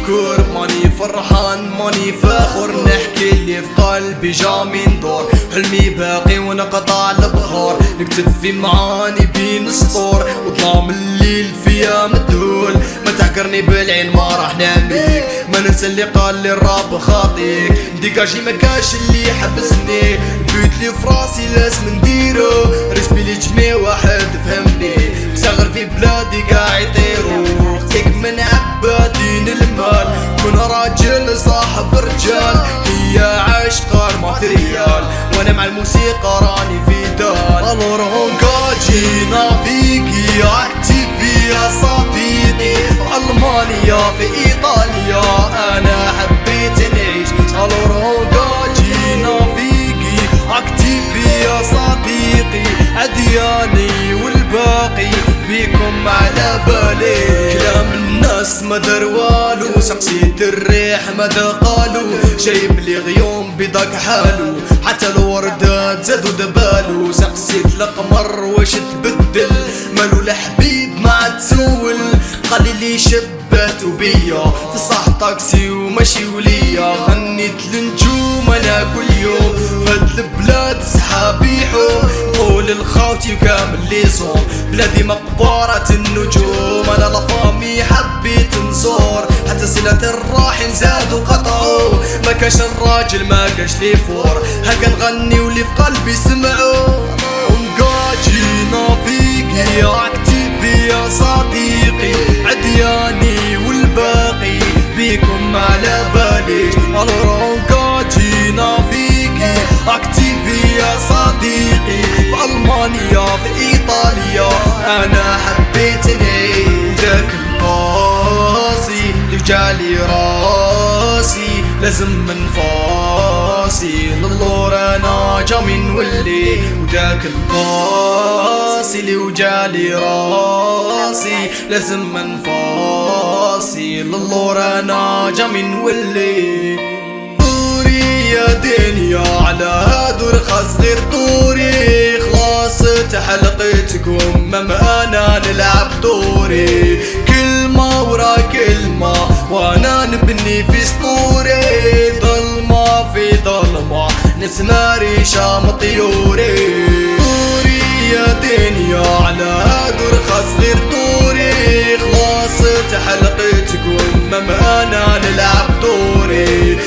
شكر، ماني فرحان ماني فاخر، نحكي اللي في قلبي جا من دور، حلمي باقي ونقطع البهار، نكتب في معاني بين سطور، وظلام الليل فيها مدهول، ما تعكرني بالعين ما راح نعميك، ما ننسى اللي قال لي الراب خاطيك، ديكاجي ما كاش اللي يحبسني، البيوت اللي في راسي لازم نديرو، رسمي لي جميع واحد فهمني، مسغر في بلادي قاع يطيرو، خطيك من عبادين المال، كون راجل صاحب رجال، هي عشقة ماتريال، وانا مع الموسيقى راني في دال، الورونكا جينا فيكي اكتيفي يا صديقي، في المانيا في ايطاليا انا حبيت نعيش، الورونكا جينا فيكي اكتيفي يا صديقي، ادياني والباقي بيكم على بالي، كلام الناس ما دار والو، سقسيت الريح ماذا قالوا، جايب لي غيوم بضاق حالو، حتى الوردات زادوا دبالو، سقسيت القمر واش تبدل، مالو الحبيب ما تسول، قال لي شباتو بيا في صح طاكسي وماشي وليا، غنيت للنجوم انا كل يوم، فهاد البلاد صحابي حوم، قول لخوتي وكامل لي صوم، بلادي مقبرة النجوم، انا لفامي حبيت نزور، حتى صلة الراحم زادوا قطعوا، ما كاش الراجل ما كاش لي فور، هكا نغني واللي في قلبي سمعوا، ونقاجينا فيكي اكتيفي يا صديقي، عدياني والباقي بيكم على بالي، ونقاجينا فيكي اكتيفي يا صديقي، في المانيا في ايطاليا انا حبيت نعيش، ذاك القاسي اللي جالي راسي لازم من فاسي، للور انا جا من ولي، وذاك القاسي اللي وجالي راسي لازم من فاسي، للور انا جا من ولي، طوري يا دنيا على هادو رخص غير طوري، خلاص تحلقتكم ما انا نلعب دوري، كلمة ورا كلمة وانا نبني في سطوري، ظلمة في ظلمة نسمع ريشة طيوري، طوري يا دنيا على هادو رخص غير طوري، خلاص تحلقتكم ما انا نلعب دوري،